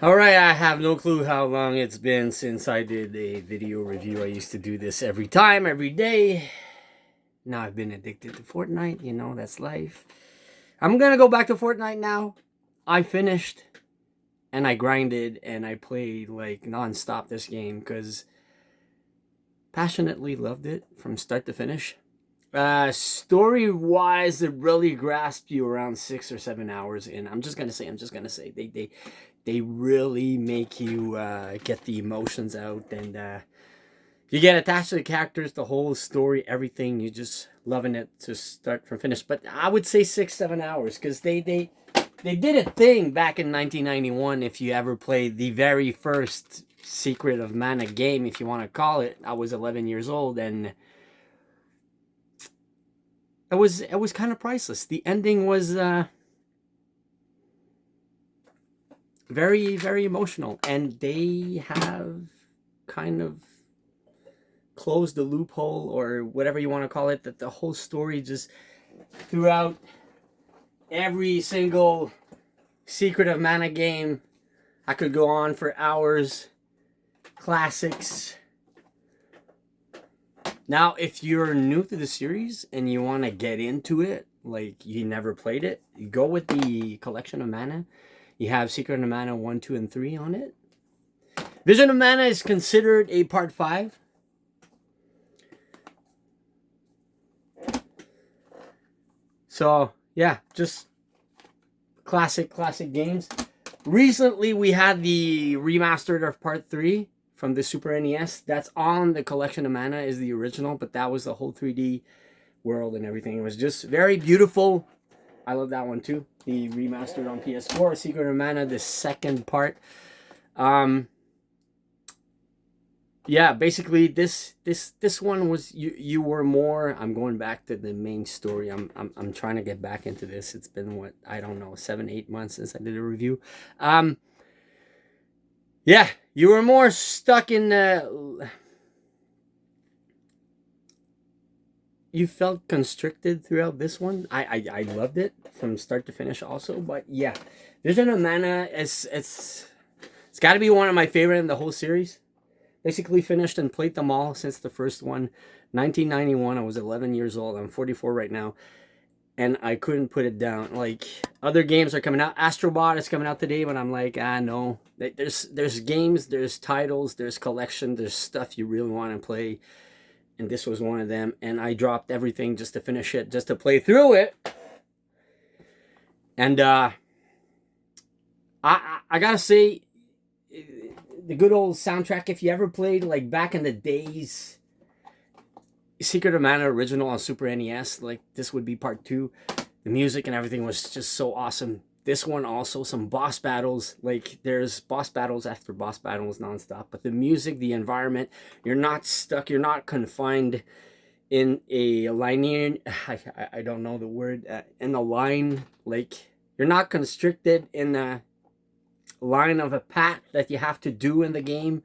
Alright, I have no clue how long it's been since I did a video review. I used to do this every time, every day. Now I've been addicted to Fortnite, that's life. I'm gonna go back to Fortnite now. I finished and I grinded and I played like non-stop this game because passionately loved it from start to finish. Story wise, it really grasped you around 6 or 7 hours in. I'm just gonna say, they really make you get the emotions out, and you get attached to the characters, the whole story, everything. You just loving it to start from finish. But I would say 6 7 hours because they did a thing back in 1991. If you ever played the very first Secret of Mana game, if you want to call it, I was 11 years old and it was kind of priceless. The ending was very very emotional, and they have kind of closed the loophole or whatever you want to call it. That the whole story just throughout every single Secret of Mana game, I could go on for hours. Classics. Now, if you're new to the series and you want to get into it, like you never played it, you go with the Collection of Mana. You have Secret of Mana 1, 2, and 3 on it. Vision of Mana is considered a part 5. So, yeah, just classic games. Recently, we had the remastered of part 3 from the Super NES. That's on the Collection of Mana, is the original, but that was the whole 3D world and everything. It was just very beautiful. I love that one too. The remastered on PS4, Secret of Mana, the second part. Yeah, basically this one was you were more. I'm going back to the main story. I'm trying to get back into this. It's been what, I don't know, 7 8 months since I did a review. Yeah, you were more stuck in the. You felt constricted throughout this one. I loved it from start to finish also, but yeah, Vision of Mana is it's got to be one of my favorite in the whole series. Basically finished and played them all since the first one, 1991. I was 11 years old. I'm 44 right now, and I couldn't put it down. Like, other games are coming out. Astrobot is coming out today, but I'm like, no. There's games, there's titles, there's collection, there's stuff you really want to play, and this was one of them. And I dropped everything just to finish it, just to play through it. And I gotta say, the good old soundtrack. If you ever played like back in the days, Secret of Mana original on Super NES, like this would be part 2. The music and everything was just so awesome. This one also, some boss battles. Like, there's boss battles after boss battles nonstop. But the music, the environment, you're not stuck. You're not confined in a linear. I don't know the word. In a line, like you're not constricted in a line of a path that you have to do in the game.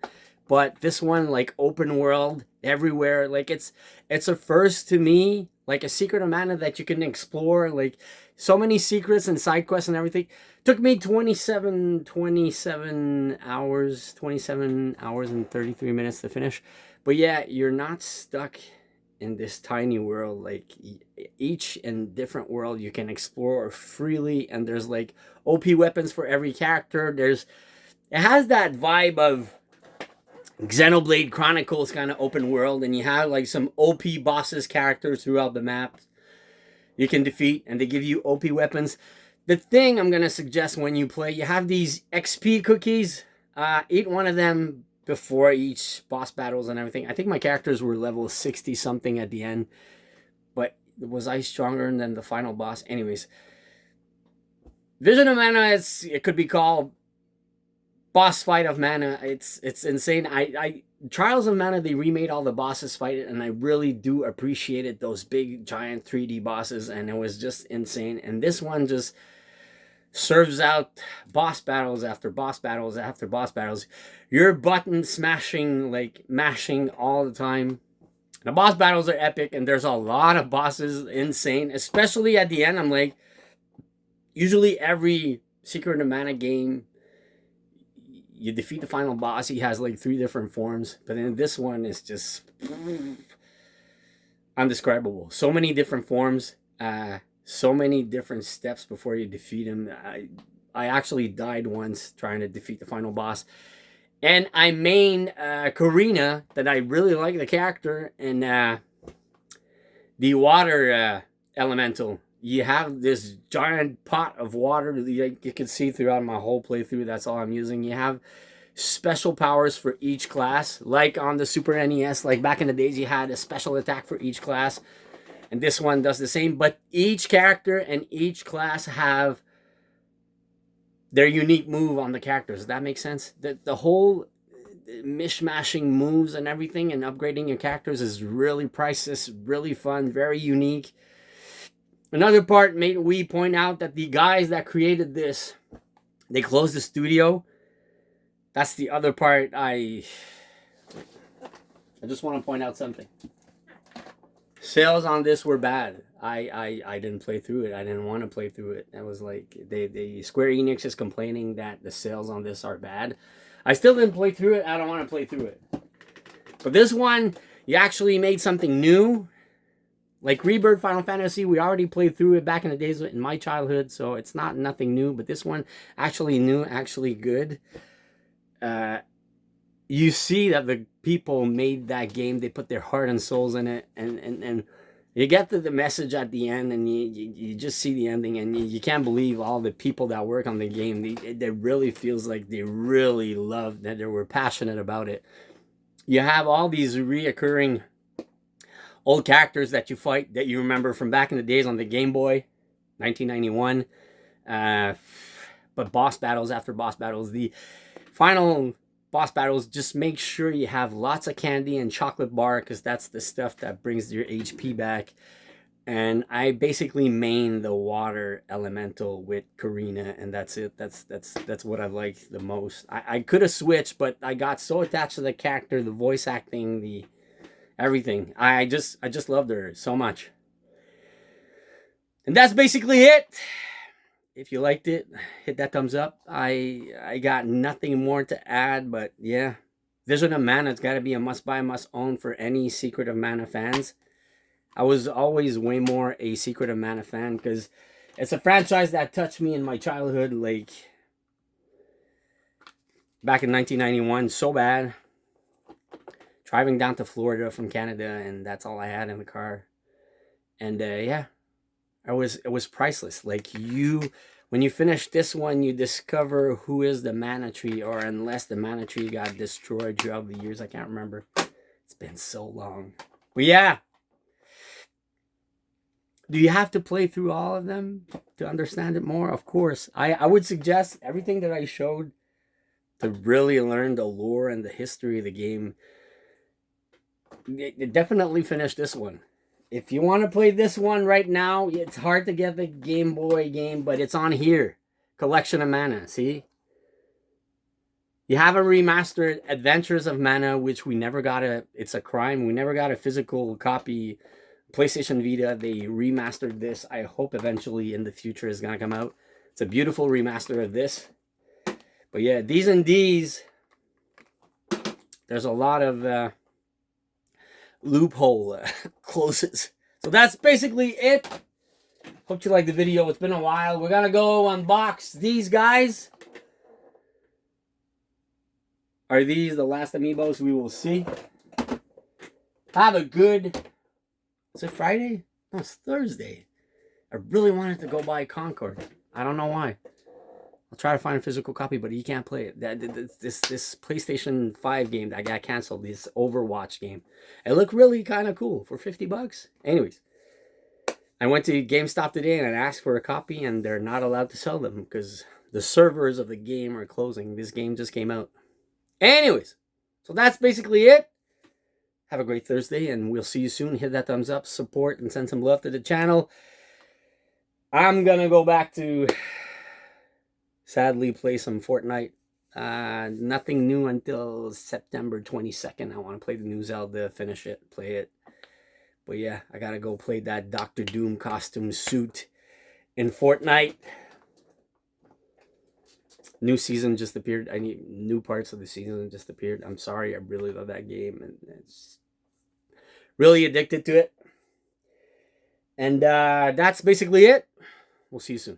But this one, like open world everywhere, like it's a first to me, like a Secret of Mana that you can explore, like so many secrets and side quests and everything. Took me 27 hours, 27 hours and 33 minutes to finish. But yeah, you're not stuck in this tiny world. Like, each and different world you can explore freely, and there's like OP weapons for every character. It has that vibe of Xenoblade Chronicles kind of open world, and you have like some OP bosses, characters throughout the map you can defeat, and they give you OP weapons. The thing I'm gonna suggest when you play, you have these XP cookies. Eat one of them before each boss battles and everything. I think my characters were level 60 something at the end, but was I stronger than the final boss? Anyways, Vision of Mana, it could be called boss fight of Mana. It's insane. I Trials of Mana, they remade all the bosses fight it, and I really do appreciate it. Those big giant 3D bosses, and it was just insane. And this one just serves out boss battles after boss battles after boss battles. You're button smashing, like mashing all the time. The boss battles are epic, and there's a lot of bosses, insane. Especially at the end, I'm like, usually every Secret of Mana game, you defeat the final boss. He has like 3 different forms, but then this one is just undescribable. So many different forms, so many different steps before you defeat him. I actually died once trying to defeat the final boss. And I main Karina, that I really like the character, and the water elemental. You have this giant pot of water that you can see throughout my whole playthrough. That's all I'm using. You have special powers for each class, like on the Super NES. Like back in the days, you had a special attack for each class, and this one does the same. But each character and each class have their unique move on the characters. Does that make sense? The whole mishmashing moves and everything and upgrading your characters is really priceless, really fun, very unique. Another part made we point out that the guys that created this, they closed the studio. That's the other part. I just want to point out something. Sales on this were bad. I didn't play through it. I didn't want to play through it. It was like they Square Enix is complaining that the sales on this are bad. I still didn't play through it. I don't want to play through it. But this one, you actually made something new. Like Rebirth Final Fantasy, we already played through it back in the days in my childhood, so it's not nothing new. But this one, actually new, actually good. You see that the people made that game. They put their heart and souls in it, and you get to the message at the end, and you just see the ending, and you can't believe all the people that work on the game. It really feels like they really loved that. They were passionate about it. You have all these reoccurring old characters that you fight that you remember from back in the days on the Game Boy, 1991. But boss battles after boss battles, the final boss battles, just make sure you have lots of candy and chocolate bar, because that's the stuff that brings your HP back. And I basically main the water elemental with Karina, and that's it. That's what I like the most. I could have switched, but I got so attached to the character, the voice acting, the everything. I just loved her so much. And that's basically it. If you liked it, hit that thumbs up. I got nothing more to add, but yeah. Vision of Mana, it's got to be a must-buy, must-own for any Secret of Mana fans. I was always way more a Secret of Mana fan, because it's a franchise that touched me in my childhood, like back in 1991, so bad. Driving down to Florida from Canada, and that's all I had in the car. And yeah, it was priceless. Like, when you finish this one, you discover who is the Mana Tree, or unless the Mana Tree got destroyed throughout the years. I can't remember. It's been so long. But yeah. Do you have to play through all of them to understand it more? Of course. I would suggest everything that I showed to really learn the lore and the history of the game. Definitely finish this one. If you want to play this one right now, it's hard to get the Game Boy game, but it's on here. Collection of Mana, see? You have a remastered Adventures of Mana, which we never got it's a crime. We never got a physical copy. PlayStation Vita, they remastered this. I hope eventually in the future is going to come out. It's a beautiful remaster of this. But yeah, these and these, there's a lot of loophole closes. So that's basically it. Hope you liked the video. It's been a while. We're going to go unbox these guys. Are these the last amiibos? We will see. Have a good... Is it Friday? No, it's Thursday. I really wanted to go buy Concord. I don't know why. I'll try to find a physical copy, but you can't play it. This PlayStation 5 game that got canceled, this Overwatch game. It looked really kind of cool for $50. Anyways, I went to GameStop today and I asked for a copy, and they're not allowed to sell them because the servers of the game are closing. This game just came out. Anyways, so that's basically it. Have a great Thursday, and we'll see you soon. Hit that thumbs up, support, and send some love to the channel. I'm going to go back to, sadly, play some Fortnite. Nothing new until September 22nd. I want to play the new Zelda, finish it, play it. But yeah, I got to go play that Doctor Doom costume suit in Fortnite. New season just appeared. I need new parts of the season just appeared. I'm sorry, I really love that game and it's really addicted to it. And that's basically it. We'll see you soon.